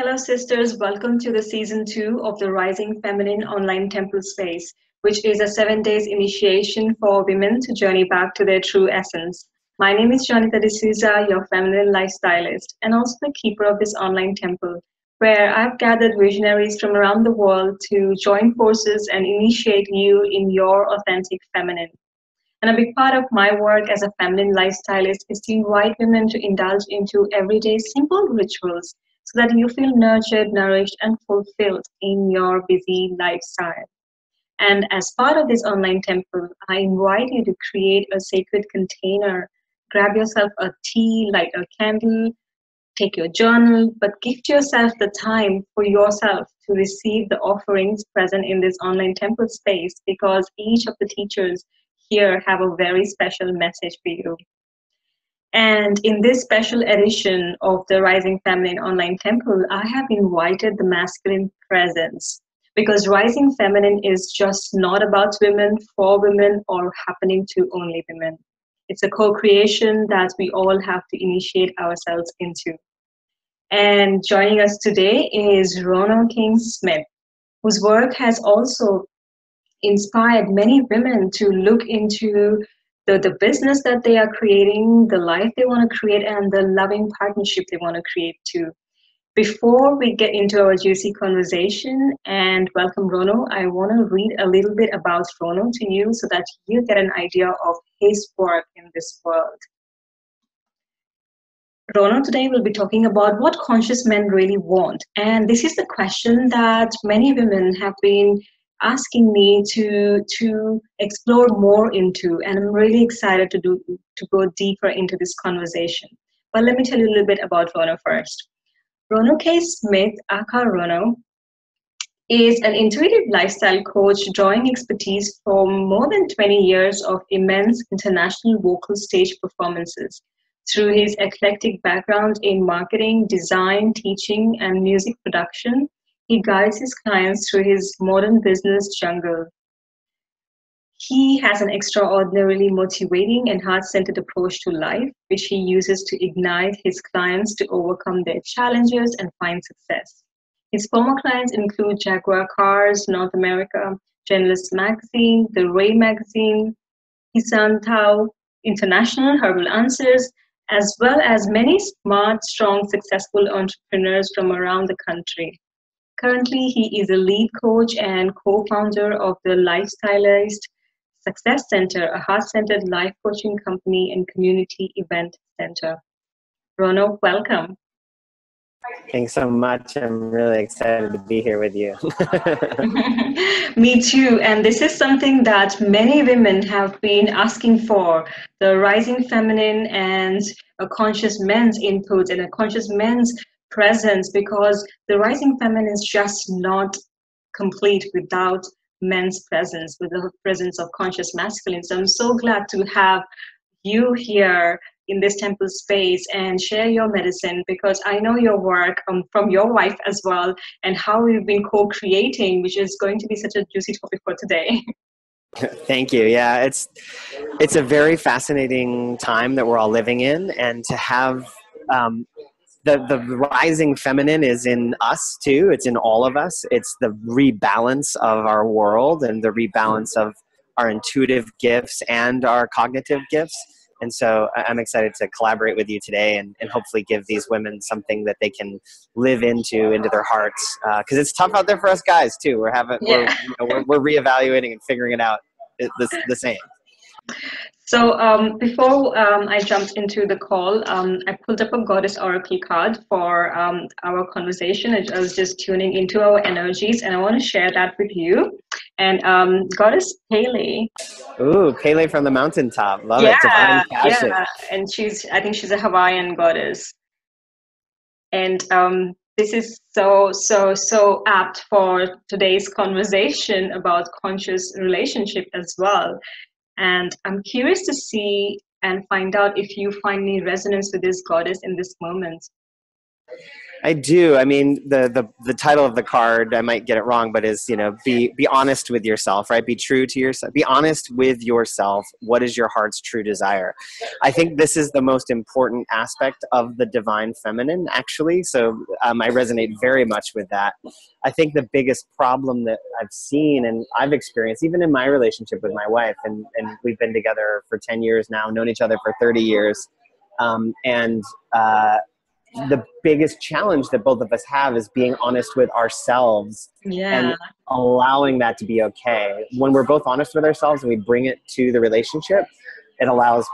Hello, sisters. Welcome to the season 2 of the Rising Feminine Online Temple Space, which is a 7 days initiation for women to journey back to their true essence. My name is Janita D'Souza, your feminine lifestylist, and also the keeper of this online temple, where I've gathered visionaries from around the world to join forces and initiate you in your authentic feminine. And a big part of my work as a feminine lifestylist is to invite women to indulge into everyday simple rituals so that you feel nurtured, nourished, and fulfilled in your busy lifestyle. And as part of this online temple, I invite you to create a sacred container. Grab yourself a tea, light a candle, take your journal, but gift yourself the time for yourself to receive the offerings present in this online temple space because each of the teachers here have a very special message for you. And in this special edition of the Rising Feminine Online Temple, I have invited the masculine presence because Rising Feminine is just not about women, for women, or happening to only women. It's a co-creation that we all have to initiate ourselves into. And joining us today is Rono King-Smith, whose work has also inspired many women to look into the business that they are creating, the life they want to create, and the loving partnership they want to create too. Before we get into our juicy conversation and welcome Rono, I want to read a little bit about Rono to you so that you get an idea of his work in this world. Rono today will be talking about what conscious men really want. And this is the question that many women have been asking me to explore more into. And I'm really excited to go deeper into this conversation. But let me tell you a little bit about Rono first. Rono K. Smith, aka Rono, is an intuitive lifestyle coach drawing expertise from more than 20 years of immense international vocal stage performances. Through his eclectic background in marketing, design, teaching, and music production, he guides his clients through his modern business jungle. He has an extraordinarily motivating and heart-centered approach to life, which he uses to ignite his clients to overcome their challenges and find success. His former clients include Jaguar Cars, North America, Journalist Magazine, The Ray Magazine, Hisantao International, Herbal Answers, as well as many smart, strong, successful entrepreneurs from around the country. Currently, he is a lead coach and co-founder of the Lifestylized Success Center, a heart-centered life coaching company and community event center. Rono, welcome. Thanks so much. I'm really excited to be here with you. Me too. And this is something that many women have been asking for, the rising feminine and a conscious men's input and a conscious men's presence, because the rising feminine is just not complete without men's presence, with the presence of conscious masculine. So I'm so glad to have you here in this temple space and share your medicine, because I know your work from your wife as well and how we've been co-creating, which is going to be such a juicy topic for today. Thank you. Yeah, it's a very fascinating time that we're all living in, and to have the rising feminine is in us too. It's in all of us. It's the rebalance of our world and the rebalance of our intuitive gifts and our cognitive gifts. And so I'm excited to collaborate with you today and hopefully give these women something that they can live into their hearts. Because it's tough out there for us guys too. We're reevaluating and figuring it out the same. So before I jumped into the call, I pulled up a goddess oracle card for our conversation. I was just tuning into our energies, and I want to share that with you. And goddess Pele. Ooh, Pele from the mountaintop. Love it. Divine passion. Yeah, and I think she's a Hawaiian goddess. And this is so apt for today's conversation about conscious relationship as well. And I'm curious to see and find out if you find any resonance with this goddess in this moment. I do. I mean, the title of the card, I might get it wrong, but is, be honest with yourself, right? Be true to yourself. Be honest with yourself. What is your heart's true desire? I think this is the most important aspect of the divine feminine, actually. So I resonate very much with that. I think the biggest problem that I've seen and I've experienced, even in my relationship with my wife, and we've been together for 10 years now, known each other for 30 years. And the biggest challenge that both of us have is being honest with ourselves Yeah. and allowing that to be okay. When we're both honest with ourselves and we bring it to the relationship, it allows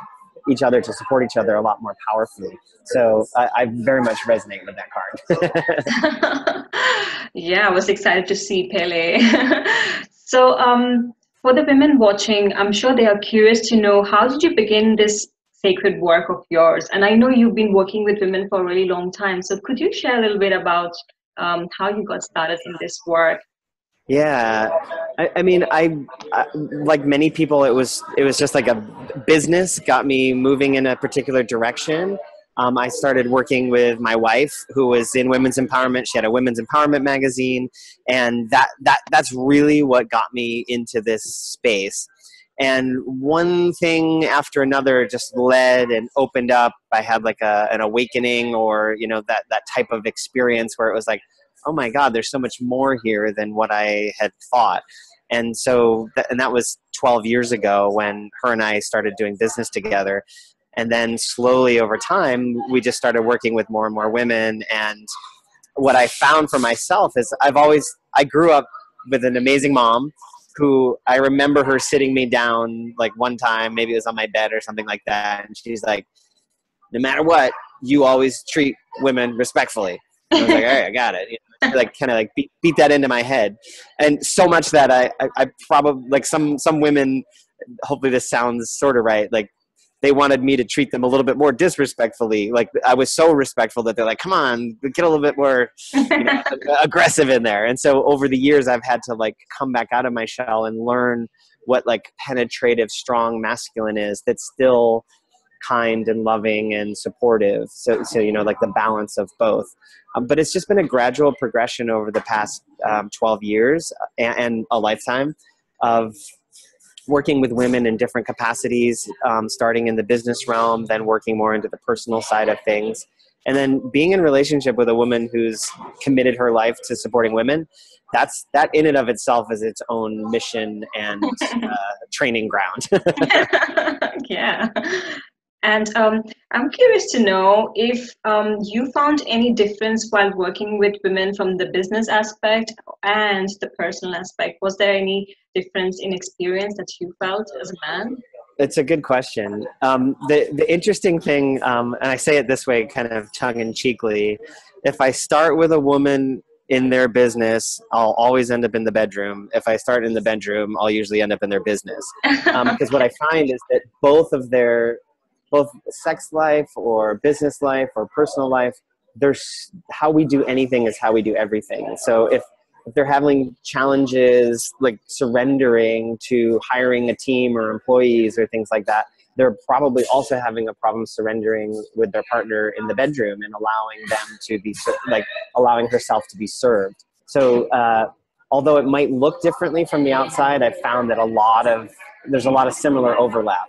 each other to support each other a lot more powerfully. So I very much resonate with that card. Yeah, I was excited to see Pele. So, for the women watching, I'm sure they are curious to know, how did you begin this sacred work of yours? And I know you've been working with women for a really long time. So, could you share a little bit about how you got started in this work? Yeah, I mean, like many people, it was just like a business got me moving in a particular direction. I started working with my wife, who was in women's empowerment. She had a women's empowerment magazine, and that's really what got me into this space. And one thing after another just led and opened up. I had like an awakening, or that type of experience where it was like, oh my God, there's so much more here than what I had thought. And so, and that was 12 years ago when her and I started doing business together. And then slowly over time, we just started working with more and more women. And what I found for myself is I grew up with an amazing mom who, I remember her sitting me down like one time, maybe it was on my bed or something like that. And she's like, no matter what, you always treat women respectfully. And I was like, all right, I got it. Like kind of like beat that into my head. And so much that I probably, like some women, hopefully this sounds sort of right, like they wanted me to treat them a little bit more disrespectfully. Like I was so respectful that they're like, come on, get a little bit more aggressive in there. And so over the years, I've had to like come back out of my shell and learn what like penetrative, strong masculine is, that's still kind and loving and supportive. So like the balance of both. But it's just been a gradual progression over the past 12 years and a lifetime of working with women in different capacities, starting in the business realm, then working more into the personal side of things. And then being in relationship with a woman who's committed her life to supporting women, that in and of itself is its own mission and training ground. Yeah. And I'm curious to know if you found any difference while working with women from the business aspect and the personal aspect. Was there any difference in experience that you felt as a man? It's a good question. The interesting thing, and I say it this way kind of tongue-in-cheekly, if I start with a woman in their business, I'll always end up in the bedroom. If I start in the bedroom, I'll usually end up in their business. Because what I find is that both sex life or business life or personal life, there's how we do anything is how we do everything. So if they're having challenges like surrendering to hiring a team or employees or things like that, they're probably also having a problem surrendering with their partner in the bedroom and allowing them to be allowing herself to be served. So although it might look differently from the outside, I've found that there's a lot of similar overlap.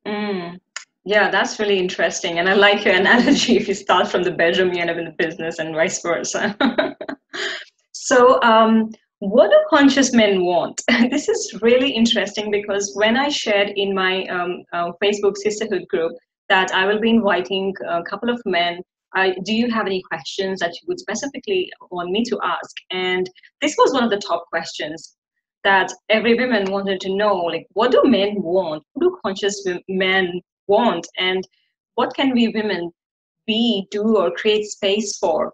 Mm. Yeah, that's really interesting. And I like your analogy. If you start from the bedroom, you end up in the business and vice versa. So, what do conscious men want? This is really interesting because when I shared in my Facebook sisterhood group that I will be inviting a couple of men, do you have any questions that you would specifically want me to ask? And this was one of the top questions that every woman wanted to know, like, what do men want? What do conscious men want? And what can we women be, do, or create space for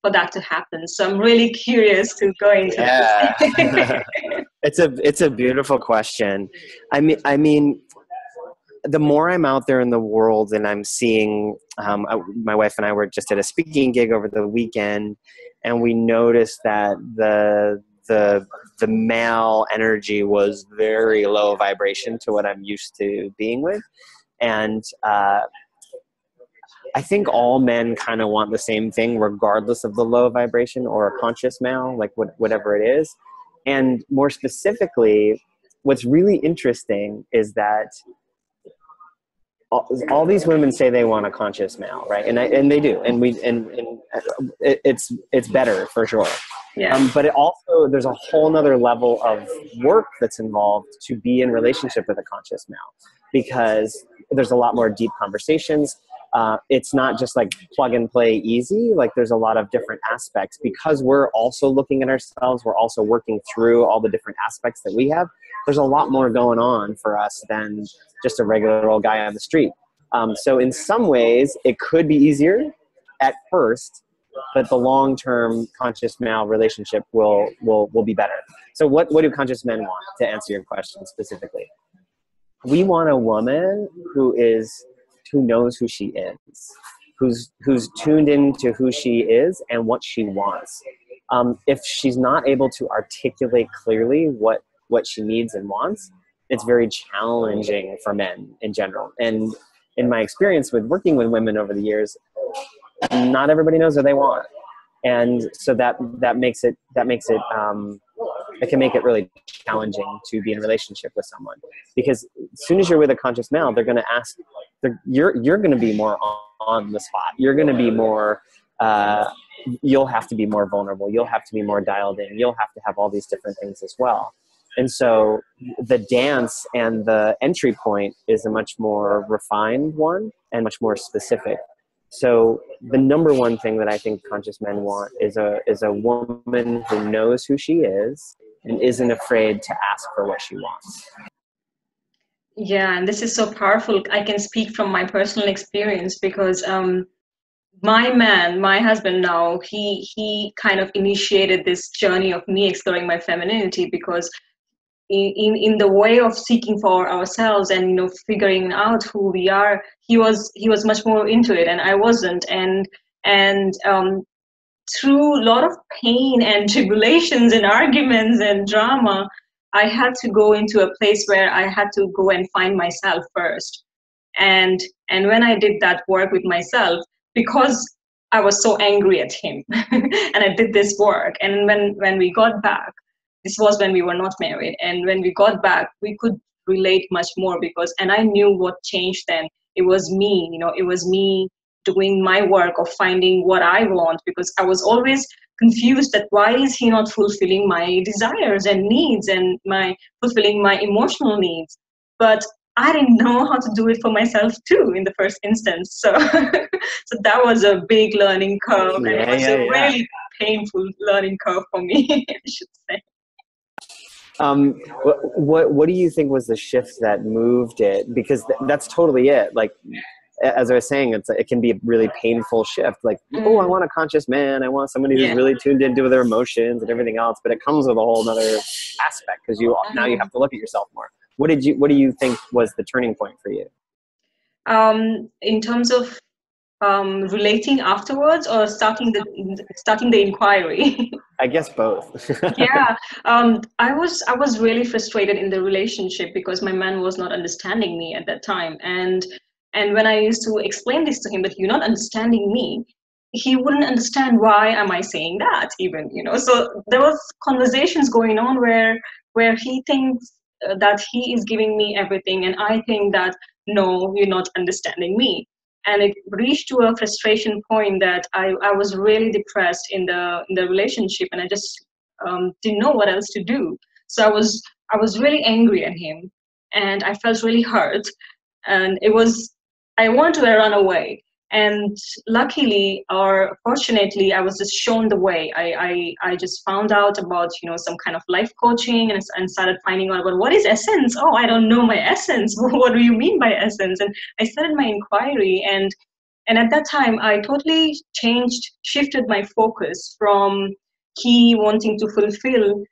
that to happen? So I'm really curious to go into Yeah. this. It's a beautiful question. I mean, the more I'm out there in the world and I'm seeing, my wife and I were just at a speaking gig over the weekend, and we noticed that the male energy was very low vibration to what I'm used to being with, and I think all men kind of want the same thing, regardless of the low vibration or a conscious male, like whatever it is. And more specifically, what's really interesting is that all these women say they want a conscious male, right? And they do, and it's better for sure. Yeah. But it also, there's a whole nother level of work that's involved to be in relationship with a conscious male, because there's a lot more deep conversations. It's not just like plug and play easy. Like there's a lot of different aspects, because we're also looking at ourselves. We're also working through all the different aspects that we have. There's a lot more going on for us than just a regular old guy on the street. So in some ways it could be easier at first, but the long-term conscious male relationship will be better. So what do conscious men want, to answer your question specifically? We want a woman who knows who she is, who's tuned into who she is and what she wants. If she's not able to articulate clearly what she needs and wants, it's very challenging for men in general. And in my experience with working with women over the years, not everybody knows what they want. And so that makes it it can make it really challenging to be in a relationship with someone, because as soon as you're with a conscious male, they're going to ask, you're going to be more on the spot. You're going to be more, you'll have to be more vulnerable. You'll have to be more dialed in. You'll have to have all these different things as well. And so the dance and the entry point is a much more refined one and much more specific. So the number one thing that I think conscious men want is a woman who knows who she is and isn't afraid to ask for what she wants. Yeah, and this is so powerful. I can speak from my personal experience, because my husband now, he kind of initiated this journey of me exploring my femininity, because in the way of seeking for ourselves and figuring out who we are, he was much more into it and I wasn't. And through a lot of pain and tribulations and arguments and drama, I had to go into a place where I had to go and find myself first. And when I did that work with myself, because I was so angry at him, and I did this work, and when we got back, this was when we were not married, and when we got back, we could relate much more, because and I knew what changed then. It was me, it was me doing my work of finding what I want, because I was always confused that why is he not fulfilling my desires and needs and my fulfilling my emotional needs. But I didn't know how to do it for myself too in the first instance. So so that was a big learning curve, and it was a really painful learning curve for me, I should say. What do you think was the shift that moved it? Because that's totally it. Like, as I was saying, it can be a really painful shift. Like, oh, I want a conscious man. I want somebody who's really tuned into their emotions and everything else. But it comes with a whole other aspect, because now you have to look at yourself more. What do you think was the turning point for you? In terms of relating afterwards, or starting the inquiry? I guess both. Yeah, I was really frustrated in the relationship, because my man was not understanding me at that time, and when I used to explain this to him, that you're not understanding me, he wouldn't understand why am I saying that even, So there was conversations going on where he thinks that he is giving me everything, and I think that no, you're not understanding me. And it reached to a frustration point that I was really depressed in the relationship, and I just didn't know what else to do. So I was really angry at him, and I felt really hurt, and I wanted to run away. And luckily or fortunately, I was just shown the way. I just found out about some kind of life coaching, and started finding out about what is essence. Oh, I don't know my essence. What do you mean by essence? And I started my inquiry, and at that time I totally shifted my focus from he wanting to fulfill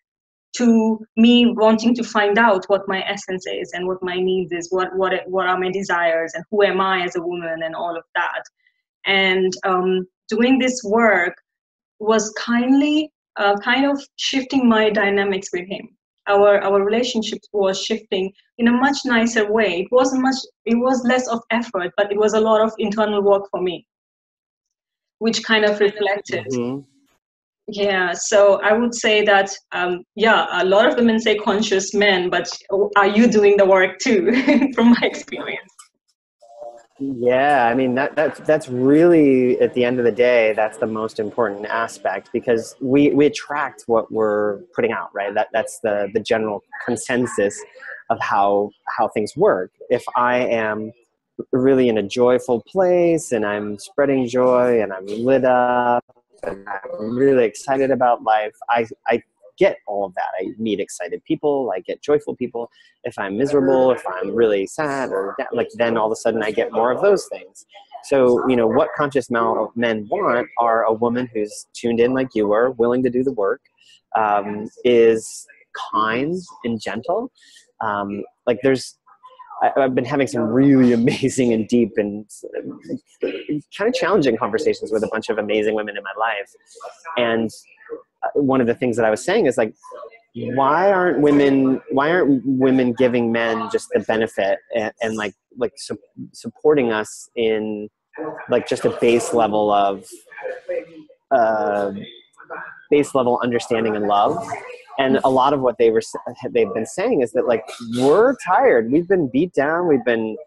to me wanting to find out what my essence is and what my needs is, what are my desires, and who am I as a woman, and all of that. And doing this work was kind of shifting my dynamics with him. our relationship was shifting in a much nicer way. It was less of effort, but it was a lot of internal work for me, which kind of reflected. Mm-hmm. Yeah, so I would say that, yeah, a lot of women say conscious men, but are you doing the work too, from my experience? Yeah, I mean that's really, at the end of the day, that's the most important aspect, because we attract what we're putting out, right? That's the general consensus of how things work. If I am really in a joyful place and I'm spreading joy and I'm lit up and I'm really excited about life, I get all of that. I meet excited people, I get joyful people. If I'm miserable, if I'm really sad or like, then all of a sudden I get more of those things. So, what conscious men want are a woman who's tuned in like you were, willing to do the work, is kind and gentle. Like I've been having some really amazing and deep and kind of challenging conversations with a bunch of amazing women in my life. And one of the things that I was saying is like, why aren't women giving men just the benefit and supporting us in like just a uh, base level understanding and love? And a lot of what they've been saying is that, like, we're tired, we've been beat down, we've been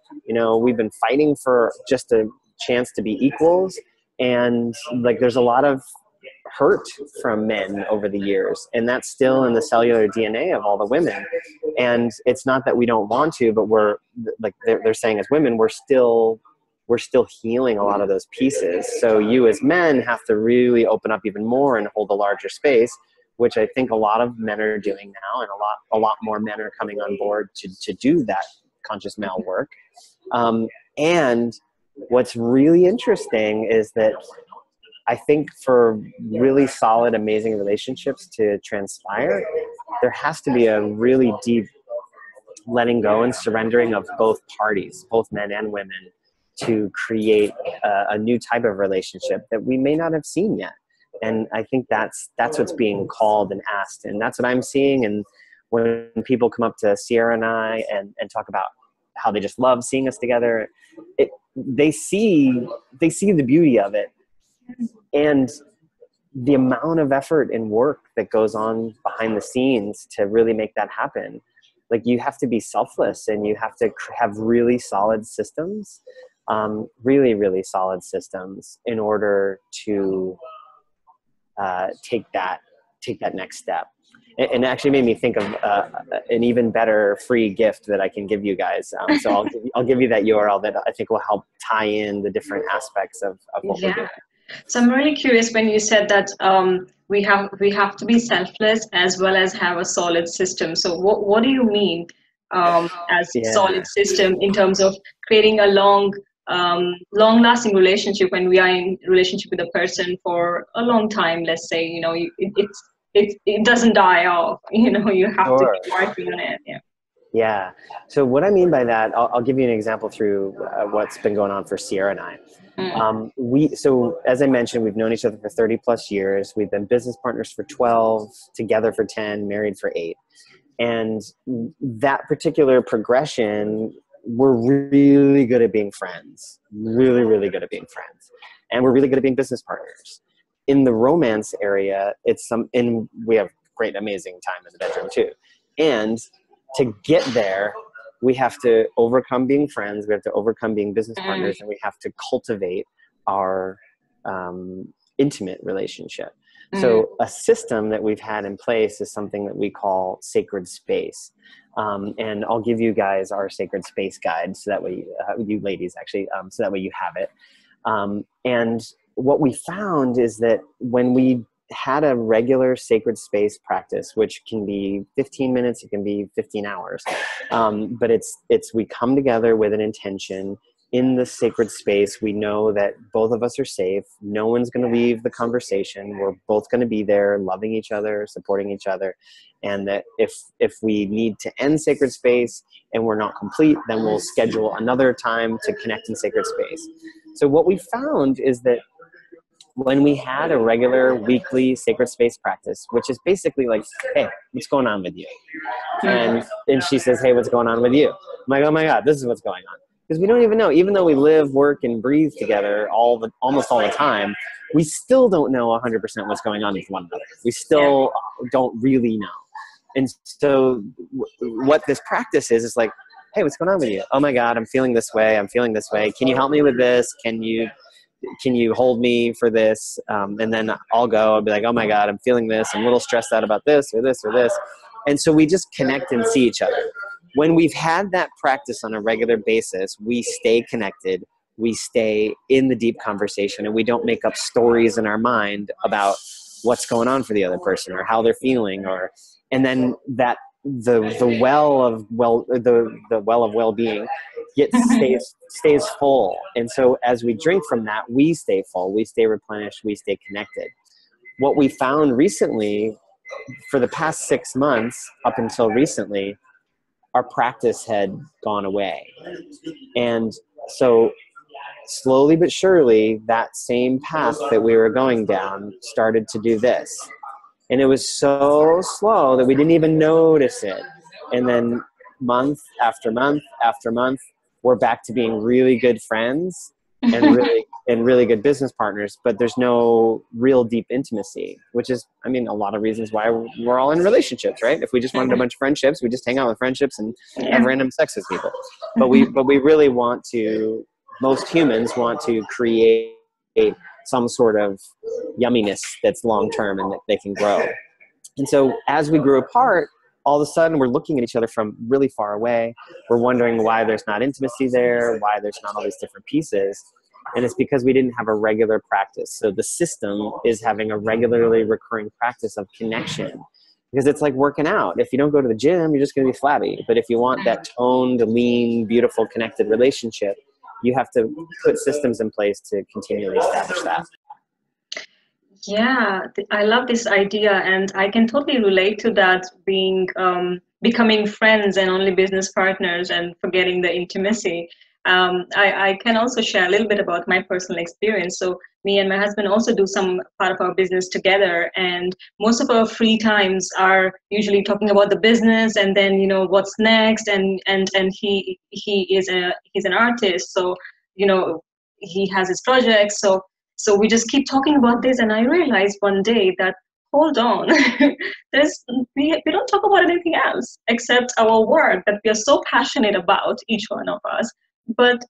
fighting for just a chance to be equals, and like there's a lot of hurt from men over the years, and that's still in the cellular DNA of all the women. And it's not that we don't want to, but we're like they're saying, as women, we're still healing a lot of those pieces. So you as men have to really open up even more and hold a larger space, which I think a lot of men are doing now, and a lot more men are coming on board to do that conscious male work. And what's really interesting is that I think for really solid, amazing relationships to transpire, there has to be a really deep letting go and surrendering of both parties, both men and women, to create a new type of relationship that we may not have seen yet. And I think that's what's being called and asked, and that's what I'm seeing. And when people come up to Sierra and I and talk about how they just love seeing us together, they see the beauty of it, and the amount of effort and work that goes on behind the scenes to really make that happen. Like, you have to be selfless, and you have to have really solid systems, really, really solid systems, in order to take that next step. And it actually made me think of an even better free gift that I can give you guys. So I'll give you that URL that I think will help tie in the different aspects of what we're doing. So I'm really curious when you said that we have to be selfless as well as have a solid system. So what do you mean as solid system, in terms of creating a long lasting relationship when we are in relationship with a person for a long time? Let's say, it doesn't die off. You have to keep working on it. Yeah. Yeah. So what I mean by that, I'll give you an example through what's been going on for Sierra and I. So as I mentioned, we've known each other for 30 plus years. We've been business partners for 12, together for 10, married for 8. And that particular progression, we're really good at being friends, really, really good at being friends. And we're really good at being business partners. In the romance area, and we have great, amazing time in the bedroom too. And to get there, we have to overcome being friends, we have to overcome being business partners, and we have to cultivate our intimate relationship. So a system that we've had in place is something that we call sacred space. And I'll give you guys our sacred space guide, so that way, you ladies actually, so that way you have it. And what we found is that when we had a regular sacred space practice, which can be 15 minutes, it can be 15 hours. But we come together with an intention. In the sacred space, we know that both of us are safe. No one's going to leave the conversation. We're both going to be there, loving each other, supporting each other. And that if we need to end sacred space and we're not complete, then we'll schedule another time to connect in sacred space. So what we found is that when we had a regular weekly sacred space practice, which is basically like, hey, what's going on with you? And she says, hey, what's going on with you? I'm like, oh my God, this is what's going on. Because we don't even know, even though we live, work, and breathe together almost all the time, we still don't know 100% what's going on with one another. We still don't really know. And so what this practice is like, hey, what's going on with you? Oh my God, I'm feeling this way. I'm feeling this way. Can you help me with this? Can you hold me for this? And then I'll be like, oh my God, I'm feeling this. I'm a little stressed out about this or this or this. And so we just connect and see each other. When we've had that practice on a regular basis, we stay connected, we stay in the deep conversation, and we don't make up stories in our mind about what's going on for the other person or how they're feeling, and then that the well of well-being stays full. And so as we drink from that, we stay full, we stay replenished, we stay connected. What we found recently, for the past 6 months up until recently, our practice had gone away. And so slowly but surely, that same path that we were going down started to do this. And it was so slow that we didn't even notice it. And then month after month after month, we're back to being really good friends and really good business partners, but there's no real deep intimacy, which is, I mean, a lot of reasons why we're all in relationships, right? If we just wanted a bunch of friendships, we just hang out with friendships and have random sex with people. But we really want to, most humans want to create some sort of yumminess that's long-term and that they can grow. And so as we grew apart, all of a sudden we're looking at each other from really far away. We're wondering why there's not intimacy there, why there's not all these different pieces. And it's because we didn't have a regular practice. So the system is having a regularly recurring practice of connection. Because it's like working out. If you don't go to the gym, you're just going to be flabby. But if you want that toned, lean, beautiful, connected relationship, you have to put systems in place to continually establish that. Yeah, I love this idea, and I can totally relate to that, being becoming friends and only business partners and forgetting the intimacy. I can also share a little bit about my personal experience. So me and my husband also do some part of our business together, and most of our free times are usually talking about the business and then, you know, what's next. And he's an artist, so, you know, he has his projects. So we just keep talking about this, and I realized one day that, hold on, we don't talk about anything else except our work that we are so passionate about, each one of us. But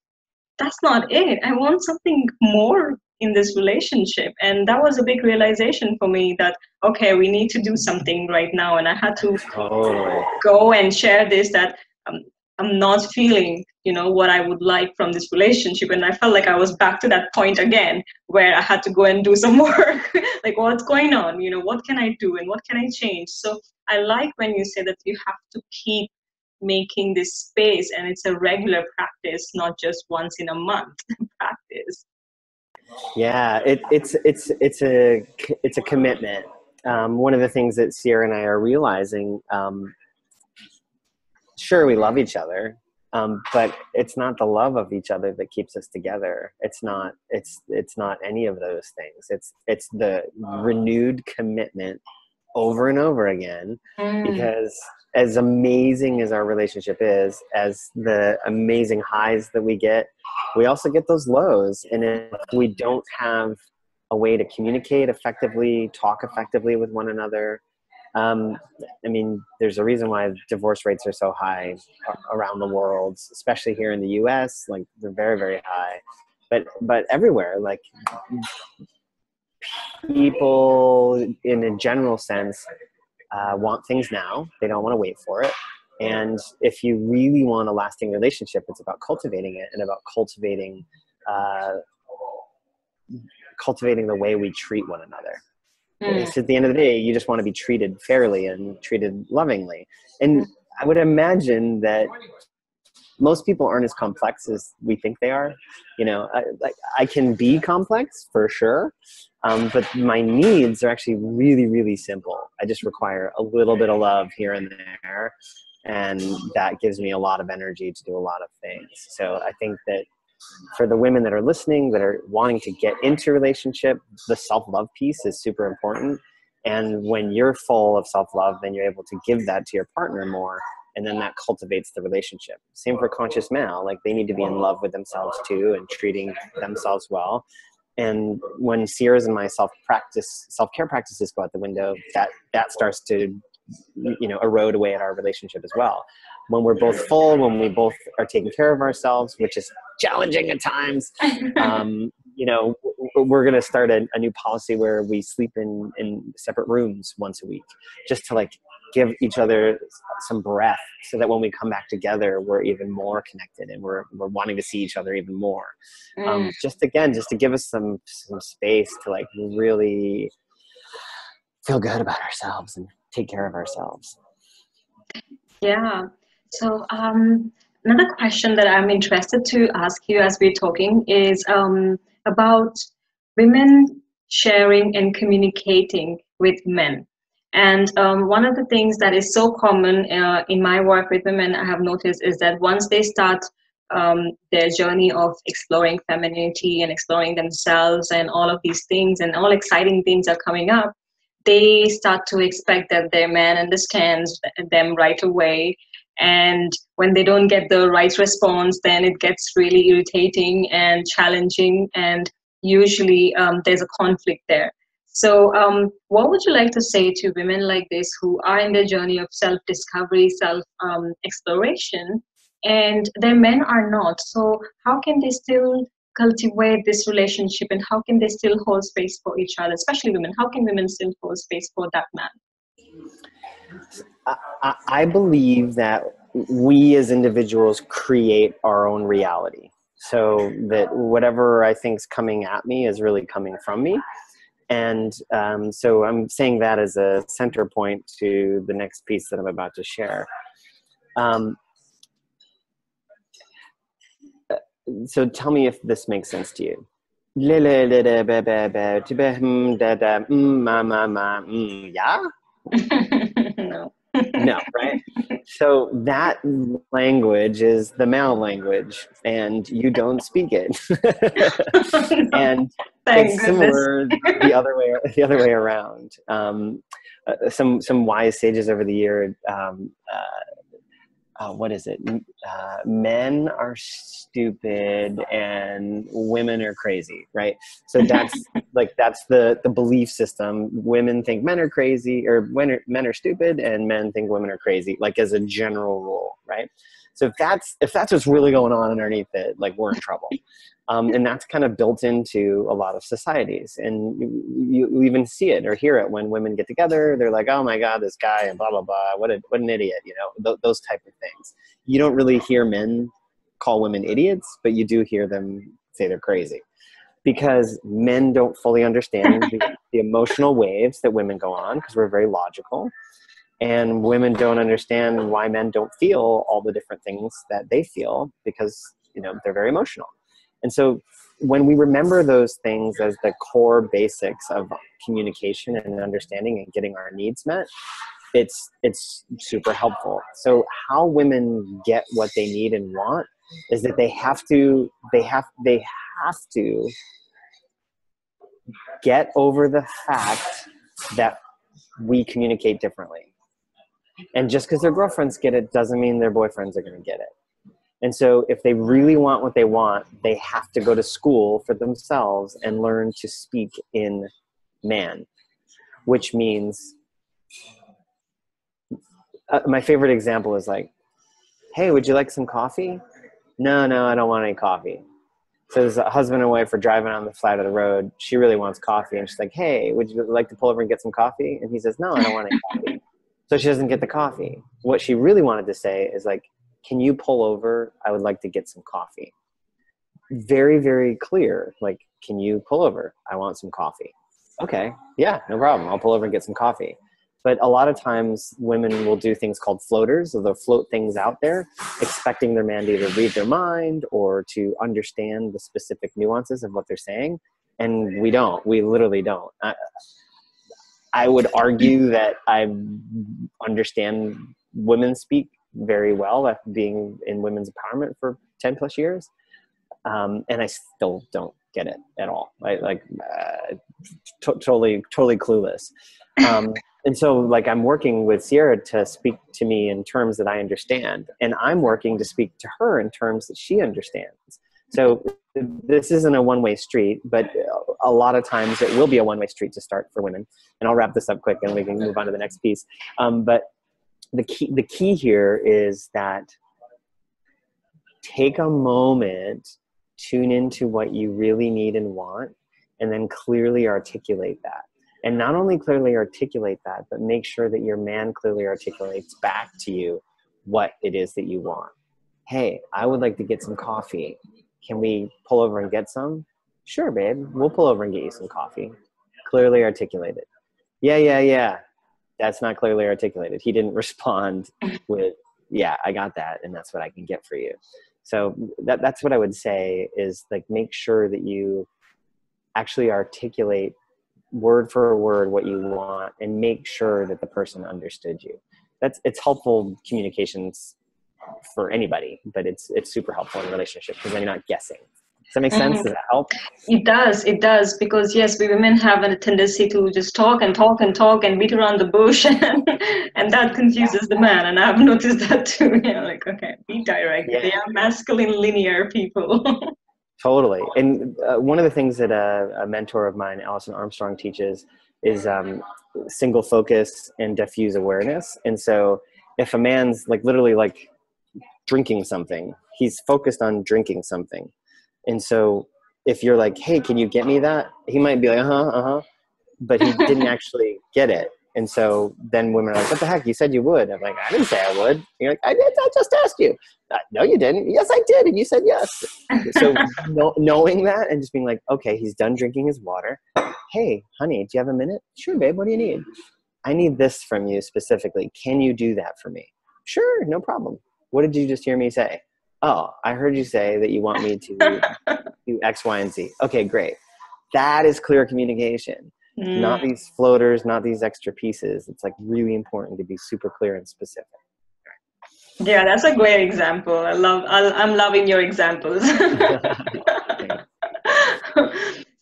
that's not it. I want something more in this relationship. And that was a big realization for me that, okay, we need to do something right now. And I had to go and share this, that I'm not feeling, you know, what I would like from this relationship. And I felt like I was back to that point again, where I had to go and do some work. Like, what's going on? You know, what can I do and what can I change? So I like when you say that you have to keep making this space, and it's a regular practice, not just once in a month practice. Yeah, it's a commitment. One of the things that Sierra and I are realizing, sure, we love each other, but it's not the love of each other that keeps us together. It's not any of those things. It's the renewed commitment over and over again, because as amazing as our relationship is, as the amazing highs that we get, we also get those lows. And if we don't have a way to communicate effectively, talk effectively with one another, I mean, there's a reason why divorce rates are so high around the world, especially here in the US. Like, they're very, very high, but everywhere. Like, people in a general sense want things now. They don't want to wait for it. And if you really want a lasting relationship, it's about cultivating it, and about cultivating the way we treat one another. So at the end of the day, you just want to be treated fairly and treated lovingly. And I would imagine that most people aren't as complex as we think they are. You know, I can be complex for sure, but my needs are actually really, really simple. I just require a little bit of love here and there, and that gives me a lot of energy to do a lot of things. So I think that for the women that are listening, that are wanting to get into a relationship, the self-love piece is super important. And when you're full of self-love, then you're able to give that to your partner more. And then that cultivates the relationship. Same for conscious male. Like, they need to be in love with themselves too and treating themselves well. And when Sierra's and my self-care practices go out the window, that starts to, erode away at our relationship as well. When we're both full, when we both are taking care of ourselves, which is challenging at times, we're going to start a new policy where we sleep in separate rooms once a week, just to like give each other some breath, so that when we come back together, we're even more connected and we're wanting to see each other even more. Just to give us some space to like really feel good about ourselves and take care of ourselves. Yeah. So another question that I'm interested to ask you as we're talking is about women sharing and communicating with men. And one of the things that is so common in my work with women, I have noticed, is that once they start their journey of exploring femininity and exploring themselves and all of these things and all exciting things are coming up, they start to expect that their man understands them right away. And when they don't get the right response, then it gets really irritating and challenging. And usually there's a conflict there. So what would you like to say to women like this who are in their journey of self-discovery, self-exploration, and their men are not? So how can they still cultivate this relationship, and how can they still hold space for each other, especially women? How can women still hold space for that man? I believe that we as individuals create our own reality, so that whatever I think is coming at me is really coming from me. And so I'm saying that as a center point to the next piece that I'm about to share. So tell me if this makes sense to you. Yeah? No. No, right? So that language is the male language, and you don't speak it. No. And Thank it's goodness. similar the other way around. Some wise sages over the year. What is it? Men are stupid and women are crazy, right? So that's that's the belief system. Women think men are crazy, or men are stupid, and men think women are crazy, like as a general rule, right? So if that's what's really going on underneath it, like, we're in trouble. And that's kind of built into a lot of societies. And you even see it or hear it when women get together. They're like, oh my God, this guy, and blah, blah, blah. What an idiot, those type of things. You don't really hear men call women idiots, but you do hear them say they're crazy, because men don't fully understand the emotional waves that women go on, because we're very logical. And women don't understand why men don't feel all the different things that they feel, because, they're very emotional. And so when we remember those things as the core basics of communication and understanding and getting our needs met, it's super helpful. So how women get what they need and want is that they have to get over the fact that we communicate differently. And just because their girlfriends get it doesn't mean their boyfriends are going to get it. And so if they really want what they want, they have to go to school for themselves and learn to speak in man, which means, my favorite example is like, hey, would you like some coffee? No, I don't want any coffee. So there's a husband and wife are driving on the side of the road. She really wants coffee. And she's like, hey, would you like to pull over and get some coffee? And he says, no, I don't want any coffee. So she doesn't get the coffee. What she really wanted to say is like, can you pull over? I would like to get some coffee. Very, very clear. Like, can you pull over? I want some coffee. Okay, yeah, no problem. I'll pull over and get some coffee. But a lot of times women will do things called floaters, or they'll float things out there, expecting their man to either read their mind or to understand the specific nuances of what they're saying. And we don't. We literally don't. I would argue that I understand women speak very well, after being in women's empowerment for 10 plus years. And I still don't get it at all. Totally clueless. And so like I'm working with Sierra to speak to me in terms that I understand, and I'm working to speak to her in terms that she understands. So this isn't a one-way street, but a lot of times it will be a one-way street to start for women. And I'll wrap this up quick and we can move on to the next piece. But the key here is that take a moment, tune into what you really need and want, and then clearly articulate that. And not only clearly articulate that, but make sure that your man clearly articulates back to you what it is that you want. Hey, I would like to get some coffee. Can we pull over and get some? Sure, babe. We'll pull over and get you some coffee. Clearly articulated. Yeah. That's not clearly articulated. He didn't respond with, yeah, I got that, and that's what I can get for you. So that's what I would say is like make sure that you actually articulate word for word what you want and make sure that the person understood you. It's helpful communications for anybody, but it's super helpful in a relationship because then you're not guessing. Does that make sense? Does that help? It does, because yes, we women have a tendency to just talk and beat around the bush, and that confuses the man. And I've noticed that too. Like, okay, be direct. Yeah. They are masculine, linear people. Totally. And one of the things that a mentor of mine, Allison Armstrong, teaches is single focus and diffuse awareness. And so if a man's like literally like drinking something, he's focused on drinking something. And so if you're like, hey, can you get me that? He might be like, but he didn't actually get it. And so then women are like, what the heck? You said you would. I'm like, I didn't say I would. And you're like, I did. I just asked you. No, you didn't. Yes, I did. And you said yes. So knowing that and just being like, okay, he's done drinking his water. Hey, honey, do you have a minute? Sure, babe. What do you need? I need this from you specifically. Can you do that for me? Sure, no problem. What did you just hear me say? Oh, I heard you say that you want me to do X, Y, and Z. Okay, great. That is clear communication. Not these floaters, not these extra pieces. It's like really important to be super clear and specific. Yeah, that's a great example. I'm loving your examples.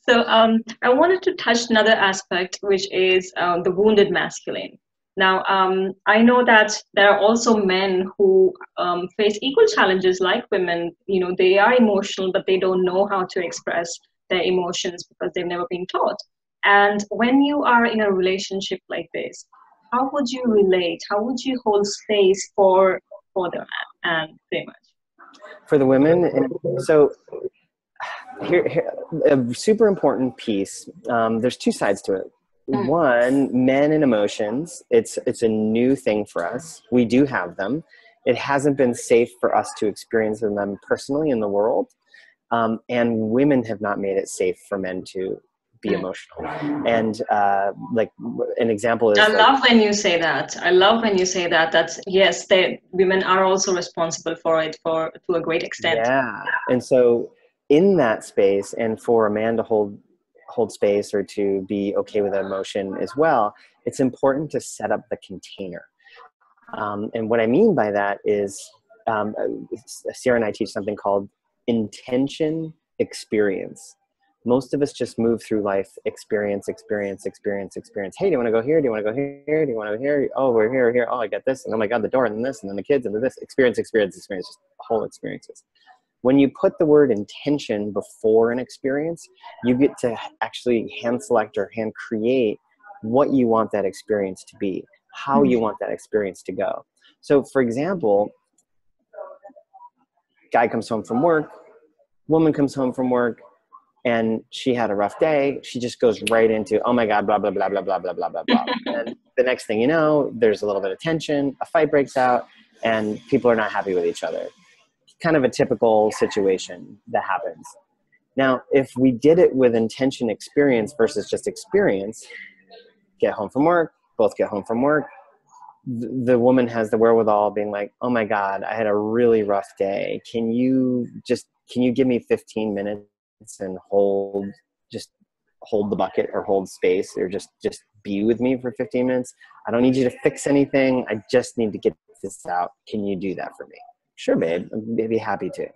So I wanted to touch another aspect, which is the wounded masculine. Now, I know that there are also men who face equal challenges like women. You know, they are emotional, but they don't know how to express their emotions because they've never been taught. And when you are in a relationship like this, how would you relate? How would you hold space for the man and pretty much? For the women, so here a super important piece. There's two sides to it. One, men and emotions. It's a new thing for us. We do have them. It hasn't been safe for us to experience them personally in the world. And women have not made it safe for men to be emotional. And like an example is, I love when you say that. I love when you say that. That's yes, women are also responsible for it to a great extent. Yeah. And so in that space, and for a man to hold space or to be okay with emotion as well, it's important to set up the container. And what I mean by that is Sierra and I teach something called intention experience. Most of us just move through life experience. Hey, do you want to go here? Do you want to go here? Do you want to go here? Oh, we're here. Oh, I got this. And oh my God, the door, and then this, and then the kids, and then this. Experience, just whole experiences. When you put the word intention before an experience, you get to actually hand select or hand create what you want that experience to be, how you want that experience to go. So for example, guy comes home from work, woman comes home from work, and she had a rough day. She just goes right into, oh my God, blah, blah, blah, blah, blah, blah, blah, blah, blah. And the next thing you know, there's a little bit of tension, a fight breaks out, and people are not happy with each other. Kind of a typical situation that happens. Now, if we did it with intention experience versus just experience, get home from work, both get home from work, the woman has the wherewithal being like, oh my God, I had a really rough day. Can you give me 15 minutes and hold the bucket or hold space or just be with me for 15 minutes? I don't need you to fix anything. I just need to get this out. Can you do that for me? Sure, babe. I'd be happy to.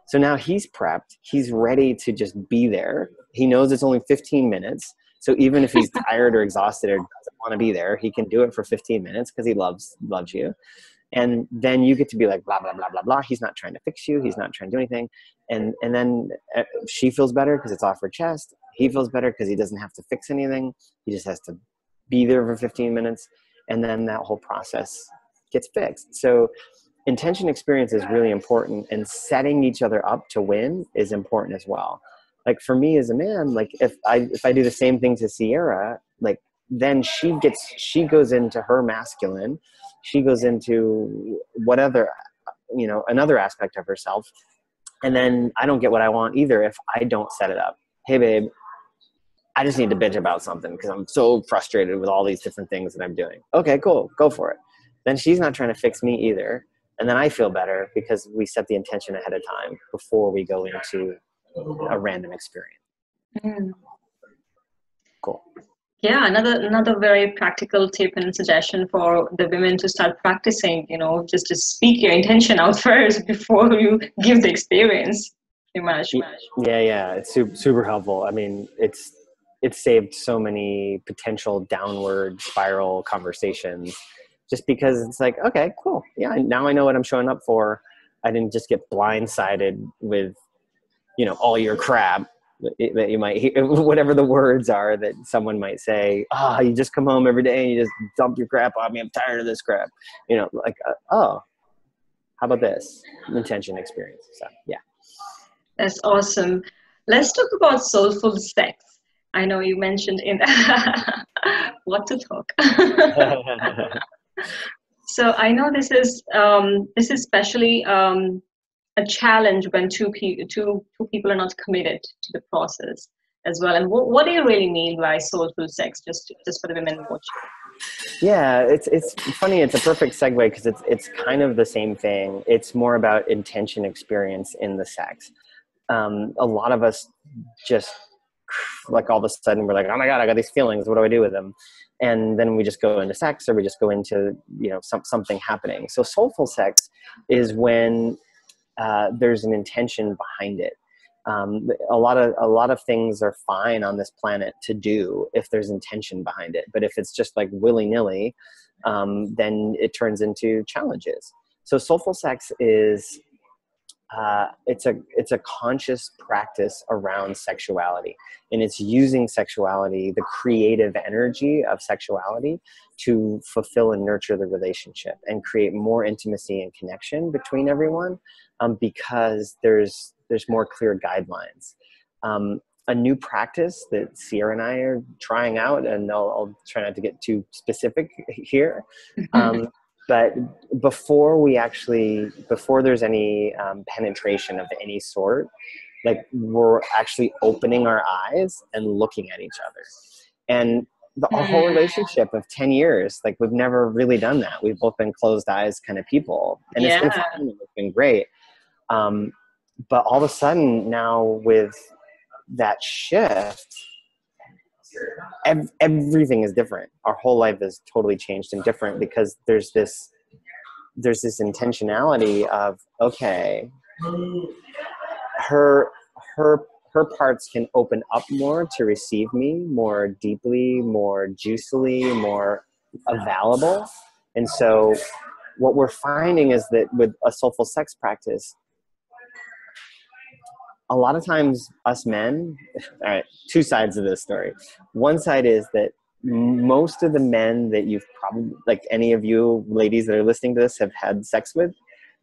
So now he's prepped. He's ready to just be there. He knows it's only 15 minutes. So even if he's tired or exhausted or doesn't want to be there, he can do it for 15 minutes because he loves you. And then you get to be like, blah, blah, blah, blah, blah. He's not trying to fix you. He's not trying to do anything. And then she feels better because it's off her chest. He feels better because he doesn't have to fix anything. He just has to be there for 15 minutes. And then that whole process gets fixed. So intention experience is really important, and setting each other up to win is important as well. Like for me as a man, like if I do the same thing to Sierra, like then she goes into her masculine, she goes into whatever, another aspect of herself. And then I don't get what I want either if I don't set it up. Hey babe, I just need to bitch about something because I'm so frustrated with all these different things that I'm doing. Okay, cool, go for it. Then she's not trying to fix me either. And then I feel better because we set the intention ahead of time before we go into a random experience. Mm. Cool. Yeah, another very practical tip and suggestion for the women to start practicing, just to speak your intention out first before you give the experience. Yeah, it's super helpful. I mean, it's saved so many potential downward spiral conversations just because it's like, okay, cool. Yeah, now I know what I'm showing up for. I didn't just get blindsided with, all your crap that you might hear, whatever the words are that someone might say. You just come home every day and you just dump your crap on me. I'm tired of this crap. How about this intention experience? So yeah. That's awesome. Let's talk about soulful sex. I know you mentioned in what to talk. So I know this is especially a challenge when two people are not committed to the process as well. And what do you really mean by soulful sex? Just for the women watching. Yeah, it's funny. It's a perfect segue because it's kind of the same thing. It's more about intention experience in the sex. A lot of us just like all of a sudden we're like, oh my God, I got these feelings. What do I do with them? And then we just go into sex, or we just go into something happening. So soulful sex is when there's an intention behind it. A lot of things are fine on this planet to do if there's intention behind it. But if it's just like willy-nilly, then it turns into challenges. So soulful sex is it's a conscious practice around sexuality, and it's using sexuality, the creative energy of sexuality, to fulfill and nurture the relationship and create more intimacy and connection between everyone, because there's more clear guidelines. A new practice that Sierra and I are trying out, and I'll try not to get too specific here. But before there's any penetration of any sort, like we're actually opening our eyes and looking at each other. And our whole relationship of 10 years, like we've never really done that. We've both been closed eyes kind of people. And it's been fun, it's been great. But all of a sudden now with that shift, everything is different. Our whole life is totally changed and different because there's this intentionality of, okay, her parts can open up more to receive me more deeply, more juicily, more available. And so what we're finding is that with a soulful sex practice, a lot of times us men, all right, two sides of this story. One side is that most of the men that you've probably, like any of you ladies that are listening to this have had sex with,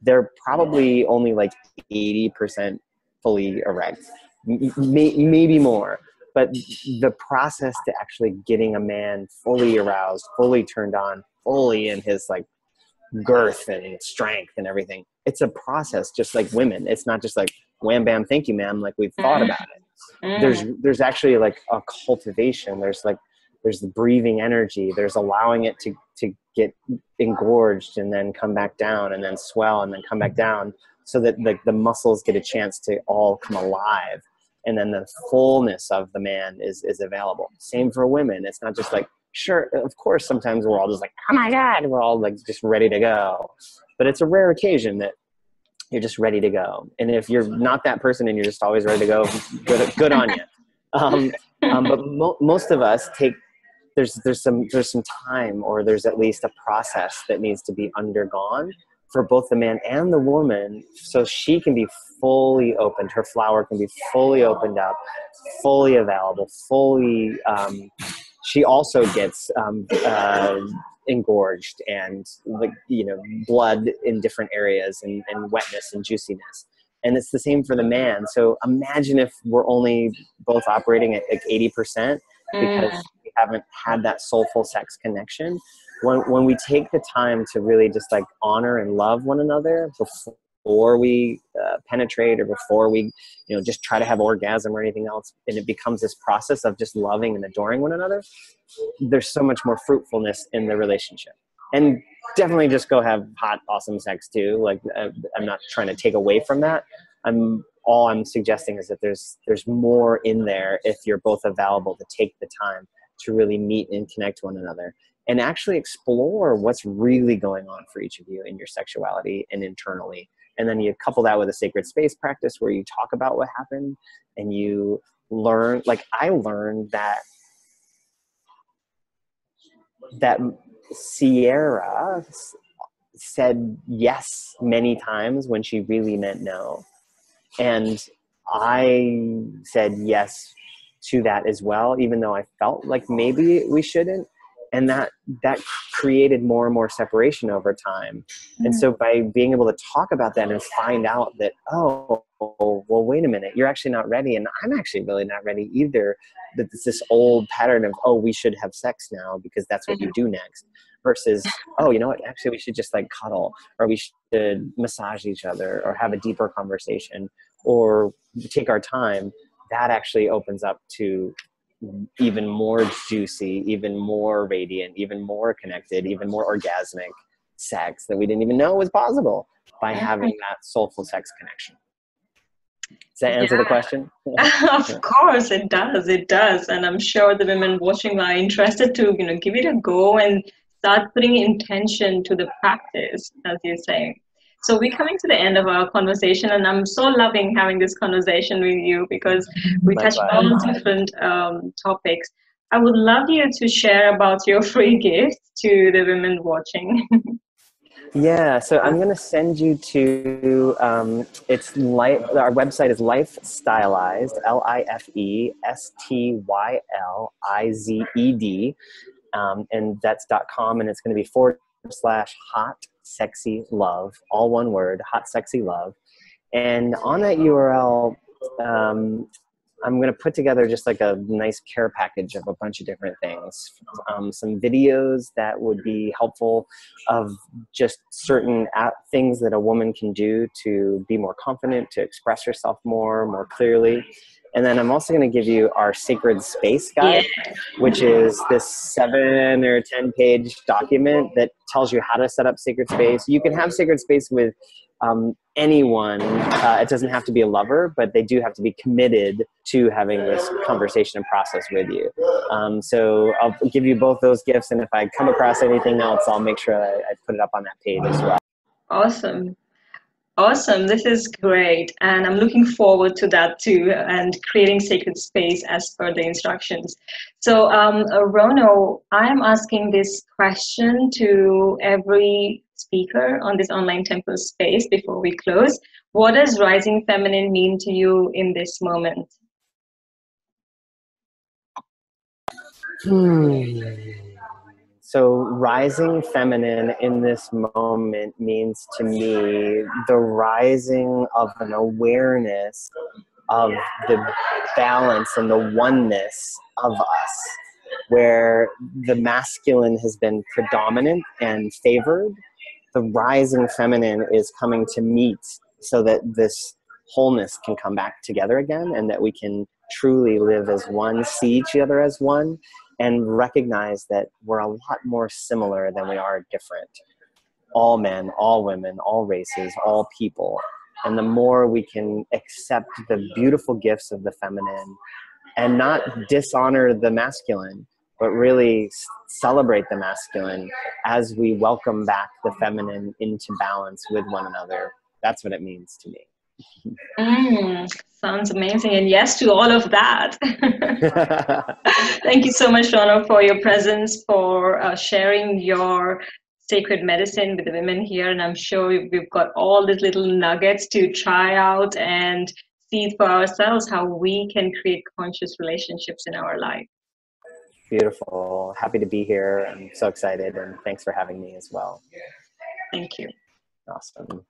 they're probably only like 80% fully erect, maybe more. But the process to actually getting a man fully aroused, fully turned on, fully in his like girth and strength and everything, it's a process just like women. It's not just like wham bam thank you ma'am, like we've thought about it. There's actually like a cultivation. There's the breathing energy. There's allowing it to get engorged and then come back down and then swell and then come back down, so that like the muscles get a chance to all come alive, and then the fullness of the man is available. Same for women. It's not just like, sure, of course sometimes we're all just like, oh my God, we're all like just ready to go, but it's a rare occasion that you're just ready to go. And if you're not that person and you're just always ready to go, good on you. But most of us take, there's some time, or there's at least a process that needs to be undergone for both the man and the woman, so she can be fully opened, her flower can be fully opened up, fully available, fully, she also gets engorged and, like, you know, blood in different areas, and wetness and juiciness. And it's the same for the man. So imagine if we're only both operating at like 80% because we haven't had that soulful sex connection. When we take the time to really just like honor and love one another before we penetrate, or before we, you know, just try to have orgasm or anything else, and it becomes this process of just loving and adoring one another, there's so much more fruitfulness in the relationship. And definitely just go have hot, awesome sex too. Like, I'm not trying to take away from that. All I'm suggesting is that there's more in there if you're both available to take the time to really meet and connect to one another, and actually explore what's really going on for each of you in your sexuality and internally. And then you couple that with a sacred space practice where you talk about what happened, and you learn, like I learned that Sierra said yes many times when she really meant no. And I said yes to that as well, even though I felt like maybe we shouldn't. And that created more and more separation over time. And so by being able to talk about that and find out that, oh, well, wait a minute, you're actually not ready, and I'm actually really not ready either. That it's this old pattern of, oh, we should have sex now because that's what you do next, versus, oh, you know what, actually we should just like cuddle, or we should massage each other, or have a deeper conversation, or take our time. That actually opens up to even more juicy, even more radiant, even more connected, even more orgasmic sex that we didn't even know was possible by having that soulful sex connection. Does that answer the question? Of course it does. It does. And I'm sure the women watching are interested to, you know, give it a go and start putting intention to the practice, as you're saying. So we're coming to the end of our conversation, and I'm so loving having this conversation with you because we touched on different topics. I would love you to share about your free gift to the women watching. Yeah, so I'm going to send you to, our website is Life Stylized, LIFESTYLIZED, and that's .com, and it's going to be /hot sexy love, all one word, hot sexy love. And on that URL, I'm going to put together just like a nice care package of a bunch of different things. Some videos that would be helpful of just certain things that a woman can do to be more confident, to express herself more clearly. And then I'm also going to give you our Sacred Space Guide, which is this 7 or 10 page document that tells you how to set up sacred space. You can have sacred space with anyone. It doesn't have to be a lover, but they do have to be committed to having this conversation and process with you. So I'll give you both those gifts, and if I come across anything else, I'll make sure I put it up on that page as well. Awesome. Awesome. This is great. And I'm looking forward to that too, and creating sacred space as per the instructions. So, Rono, I'm asking this question to every speaker on this online temple space before we close. What does rising feminine mean to you in this moment? So rising feminine in this moment means to me the rising of an awareness of the balance and the oneness of us, where the masculine has been predominant and favored. The rising feminine is coming to meet so that this wholeness can come back together again, and that we can truly live as one, see each other as one, and recognize that we're a lot more similar than we are different. All men, all women, all races, all people. And the more we can accept the beautiful gifts of the feminine and not dishonor the masculine, but really celebrate the masculine as we welcome back the feminine into balance with one another, That's what it means to me. Sounds amazing. And yes to all of that. Thank you so much, Rono, for your presence, for sharing your sacred medicine with the women here. And I'm sure we've got all these little nuggets to try out and see for ourselves how we can create conscious relationships in our life. Beautiful. Happy to be here. I'm so excited, and thanks for having me as well. Thank you. Awesome.